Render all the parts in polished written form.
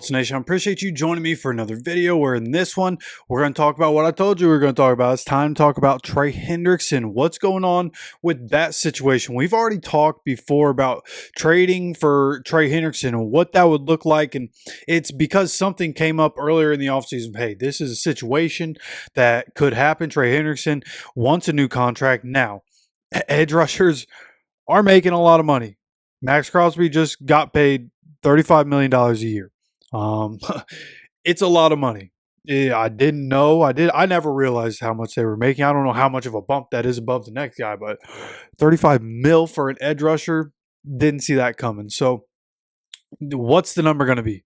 So Nation, I appreciate you joining me for another video where in this one, we're going to talk about what I told you we were going to talk about. It's time to talk about Trey Hendrickson. What's going on with that situation? We've already talked before about trading for Trey Hendrickson and what that would look like. And it's because something came up earlier in the offseason. Hey, this is a situation that could happen. Trey Hendrickson wants a new contract. Now, edge rushers are making a lot of money. Max Crosby just got paid $35 million a year. Um, it's a lot of money. Yeah, I didn't know. I never realized how much they were making. I don't know how much of a bump that is above the next guy, but 35 mil for an edge rusher, didn't see that coming. So what's the number going to be?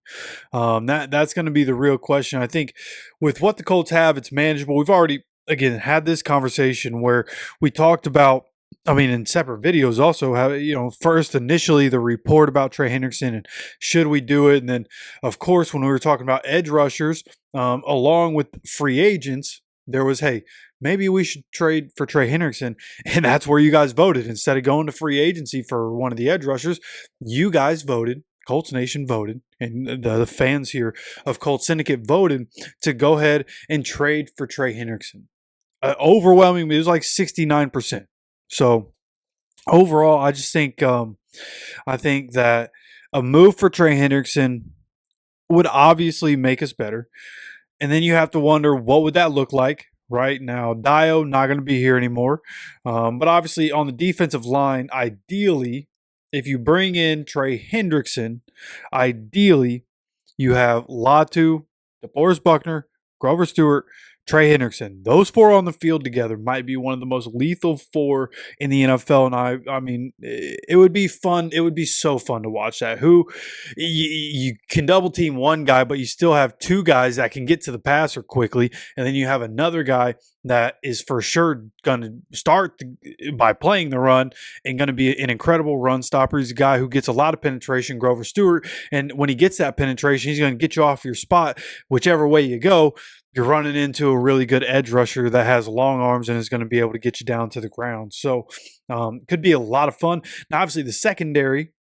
That's going to be the real question. I think with what the Colts have, it's manageable. We've already again had this conversation where we talked about, I mean, in separate videos also, how, first initially the report about Trey Hendrickson and should we do it? And then, of course, when we were talking about edge rushers, along with free agents, there was, hey, maybe we should trade for Trey Hendrickson. And that's where you guys voted. Instead of going to free agency for one of the edge rushers, you guys voted. Colts Nation voted, and the fans here of Colts Syndicate voted to go ahead and trade for Trey Hendrickson. Overwhelmingly, it was like 69%. So overall, I just think I think that a move for Trey Hendrickson would obviously make us better. And then you have to wonder, what would that look like? Right now, Dio not going to be here anymore. But obviously on the defensive line, ideally, if you bring in Trey Hendrickson, ideally you have Latu, DeForest Buckner, Grover Stewart, Trey Hendrickson. Those four on the field together might be one of the most lethal four in the NFL. And I mean, it would be fun. It would be so fun to watch that. You can double team one guy, but you still have two guys that can get to the passer quickly. And then you have another guy that is for sure going to start by playing the run and going to be an incredible run stopper. He's a guy who gets a lot of penetration, Grover Stewart. And when he gets that penetration, he's going to get you off your spot, whichever way you go. You're running into a really good edge rusher that has long arms and is going to be able to get you down to the ground. So could be a lot of fun. Now, obviously, the secondary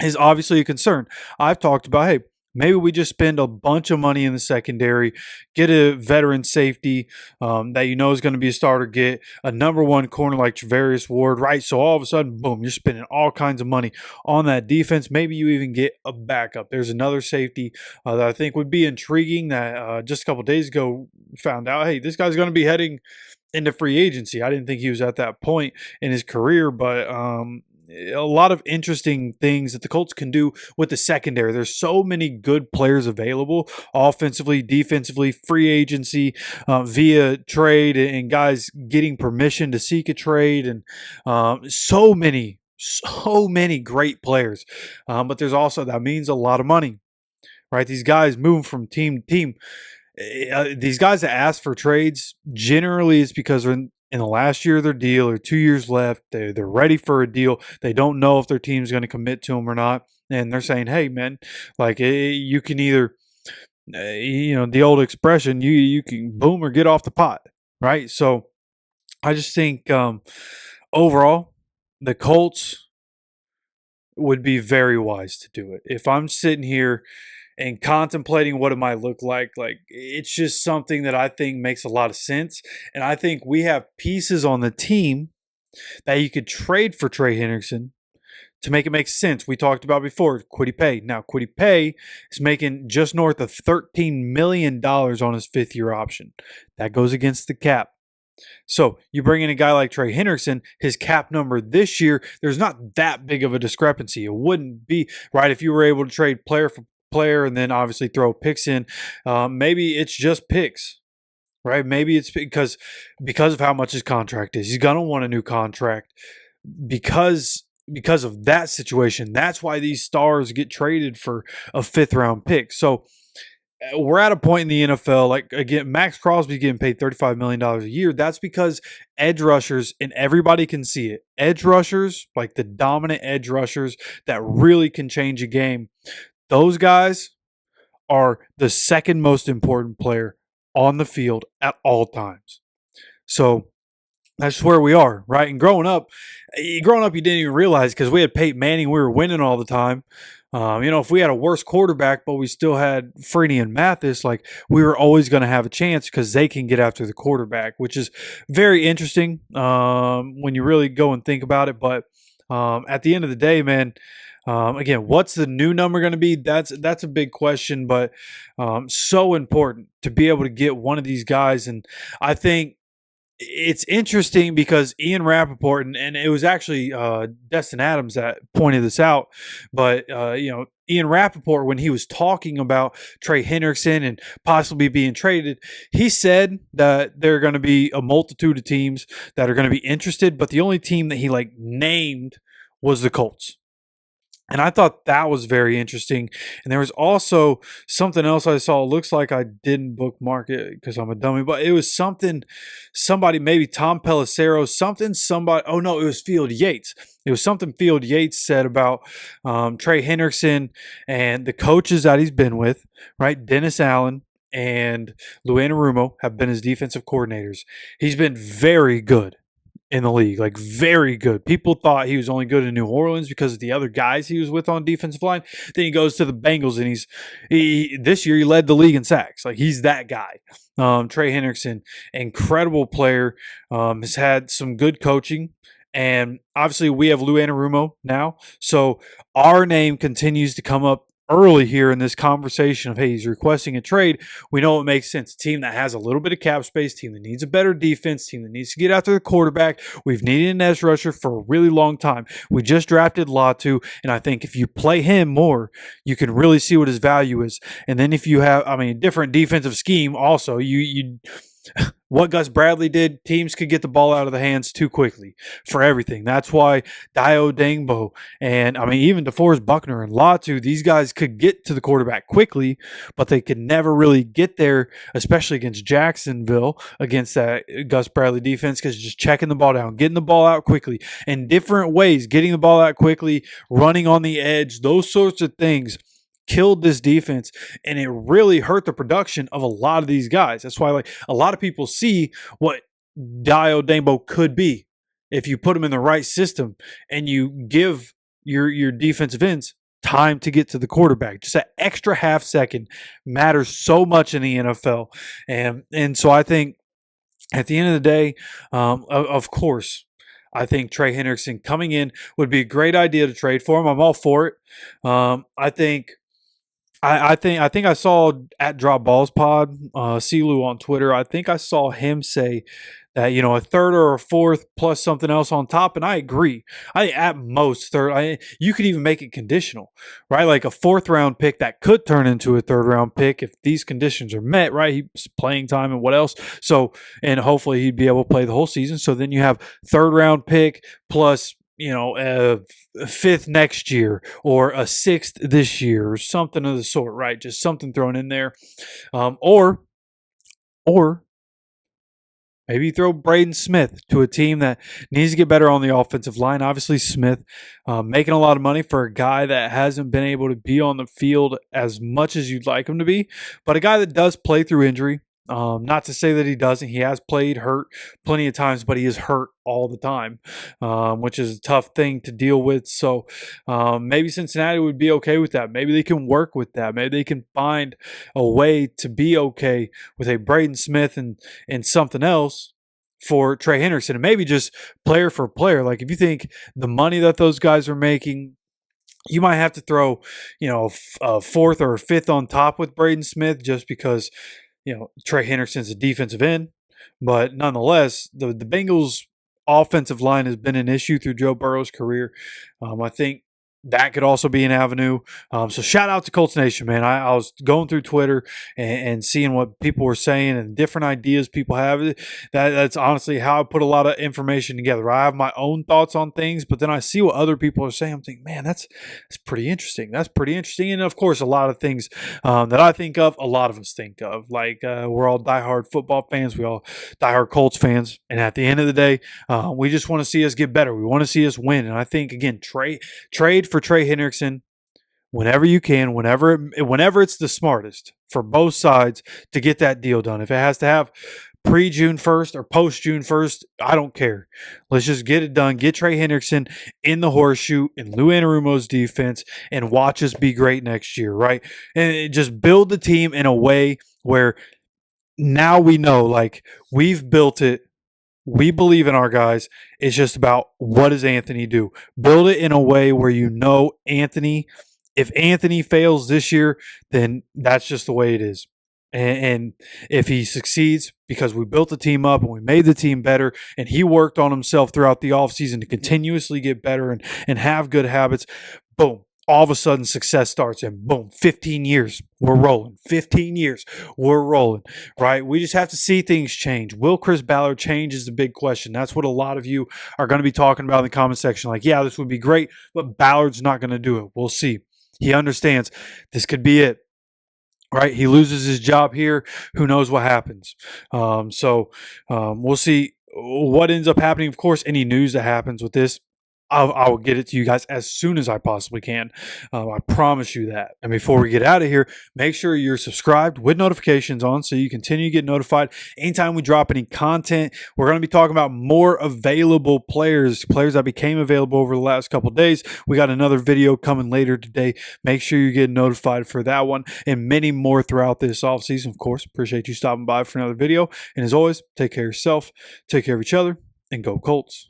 is obviously a concern. I've talked about, hey, maybe we just spend a bunch of money in the secondary, get a veteran safety that you know is going to be a starter, get a number one corner like Travarius Ward, right? So all of a sudden, boom, you're spending all kinds of money on that defense. Maybe you even get a backup. There's another safety that I think would be intriguing that just a couple days ago found out, hey, this guy's going to be heading into free agency. I didn't think he was at that point in his career, but a lot of interesting things that the Colts can do with the secondary. There's so many good players available, offensively, defensively, free agency, via trade, and guys getting permission to seek a trade, and so many great players. But there's also, that means a lot of money, right? These guys move from team to team. These guys that ask for trades generally is because they're in the last year of their deal or 2 years left. They're ready for a deal. They don't know if their team's going to commit to them or not. And they're saying, hey, man, like you can either, the old expression, you can boom or get off the pot, right? So I just think overall, the Colts would be very wise to do it. If I'm sitting here and contemplating what it might look like it's just something that I think makes a lot of sense. And I think we have pieces on the team that you could trade for Trey Hendrickson to make it make sense. We talked about before, Kwity Paye. Now, Kwity Paye is making just north of $13 million on his fifth-year option. That goes against the cap. So you bring in a guy like Trey Hendrickson, his cap number this year, there's not that big of a discrepancy. It wouldn't be, right, if you were able to trade player for player and then obviously throw picks in. Maybe it's just picks, right? Maybe it's because of how much his contract is. He's going to want a new contract because of that situation. That's why these stars get traded for a fifth-round pick. So we're at a point in the NFL, like, again, Max Crosby's getting paid $35 million a year. That's because edge rushers, and everybody can see it, edge rushers, like the dominant edge rushers that really can change a game, those guys are the second most important player on the field at all times. So that's where we are, right? And growing up, you didn't even realize, because we had Peyton Manning, we were winning all the time. If we had a worse quarterback, but we still had Freeney and Mathis, like we were always going to have a chance because they can get after the quarterback, which is very interesting when you really go and think about it. But at the end of the day, man, again, what's the new number going to be? That's a big question, but so important to be able to get one of these guys. And I think it's interesting because Ian Rappaport, and it was actually Destin Adams that pointed this out, but Ian Rappaport, when he was talking about Trey Hendrickson and possibly being traded, he said that there are going to be a multitude of teams that are going to be interested, but the only team that he named was the Colts. And I thought that was very interesting. And there was also something else I saw. It looks like I didn't bookmark it because I'm a dummy, but it was somebody, maybe Tom Pelissero, somebody. Oh, no, it was Field Yates. It was something Field Yates said about Trey Hendrickson and the coaches that he's been with, right? Dennis Allen and Lou Anarumo have been his defensive coordinators. He's been very good in the league, very good. People thought he was only good in New Orleans because of the other guys he was with on defensive line. Then he goes to the Bengals, and this year he led the league in sacks. He's that guy. Trey Hendrickson, incredible player, has had some good coaching. And obviously we have Lou Anarumo now. So our name continues to come up early here in this conversation of, hey, he's requesting a trade. We know it makes sense. A team that has a little bit of cap space, team that needs a better defense, team that needs to get after the quarterback. We've needed an edge rusher for a really long time. We just drafted Latu, and I think if you play him more, you can really see what his value is. And then if you have, different defensive scheme also, you what Gus Bradley did, teams could get the ball out of the hands too quickly for everything. That's why Dio Dangbo and, even DeForest Buckner and Latu, these guys could get to the quarterback quickly, but they could never really get there, especially against Jacksonville, against that Gus Bradley defense, because just checking the ball down, getting the ball out quickly in different ways, getting the ball out quickly, running on the edge, those sorts of things killed this defense, and it really hurt the production of a lot of these guys. That's why a lot of people see what Dio Dangbo could be if you put him in the right system and you give your defensive ends time to get to the quarterback. Just that extra half second matters so much in the NFL. And so I think at the end of the day, of course, I think Trey Hendrickson coming in would be a great idea to trade for him. I'm all for it. I think I saw at Drop Balls Pod, CeeLou on Twitter. I think I saw him say that a third or a fourth plus something else on top, and I agree. At most third. You could even make it conditional, right? Like a fourth round pick that could turn into a third round pick if these conditions are met, right? He's playing time and what else? So, and hopefully he'd be able to play the whole season. So then you have third round pick plus a fifth next year or a sixth this year or something of the sort, right? Just something thrown in there. Or maybe throw Braden Smith to a team that needs to get better on the offensive line. Obviously, Smith making a lot of money for a guy that hasn't been able to be on the field as much as you'd like him to be, but a guy that does play through injury. Not to say that he doesn't. He has played hurt plenty of times, but he is hurt all the time, which is a tough thing to deal with. So maybe Cincinnati would be okay with that. Maybe they can work with that. Maybe they can find a way to be okay with a Braden Smith and something else for Trey Hendrickson, and maybe just player for player. Like if you think the money that those guys are making, you might have to throw, a fourth or a fifth on top with Braden Smith just because Trey Hendrickson's a defensive end, but nonetheless, the Bengals' offensive line has been an issue through Joe Burrow's career. I think that could also be an avenue. So shout out to Colts Nation, man. I was going through Twitter and seeing what people were saying and different ideas people have. That's honestly how I put a lot of information together. I have my own thoughts on things, but then I see what other people are saying. I'm thinking, man, that's pretty interesting. That's pretty interesting. And of course, a lot of things that I think of, a lot of us think of. We're all diehard football fans. We all diehard Colts fans. And at the end of the day, we just want to see us get better. We want to see us win. And I think, again, trade for Trey Hendrickson whenever you can, whenever it's the smartest for both sides to get that deal done. If it has to have pre-June 1st or post-June 1st, I don't care. Let's just get it done. Get Trey Hendrickson in the horseshoe in Lou Anarumo's defense and watch us be great next year, right? And just build the team in a way where now we know, like, we've built it. We believe in our guys. It's just about what does Anthony do? Build it in a way where you know Anthony. If Anthony fails this year, then that's just the way it is. And if he succeeds, because we built the team up and we made the team better, and he worked on himself throughout the offseason to continuously get better and have good habits, boom, all of a sudden success starts, and boom, 15 years, we're rolling. 15 years, we're rolling, right? We just have to see things change. Will Chris Ballard change is the big question. That's what a lot of you are going to be talking about in the comment section. Like, yeah, this would be great, but Ballard's not going to do it. We'll see. He understands this could be it. Right, he loses his job here. Who knows what happens? We'll see what ends up happening. Of course, any news that happens with this, I will get it to you guys as soon as I possibly can. I promise you that. And before we get out of here, make sure you're subscribed with notifications on so you continue to get notified anytime we drop any content. We're going to be talking about more available players that became available over the last couple of days. We got another video coming later today. Make sure you get notified for that one and many more throughout this offseason. Of course, appreciate you stopping by for another video. And as always, take care of yourself, take care of each other, and go Colts.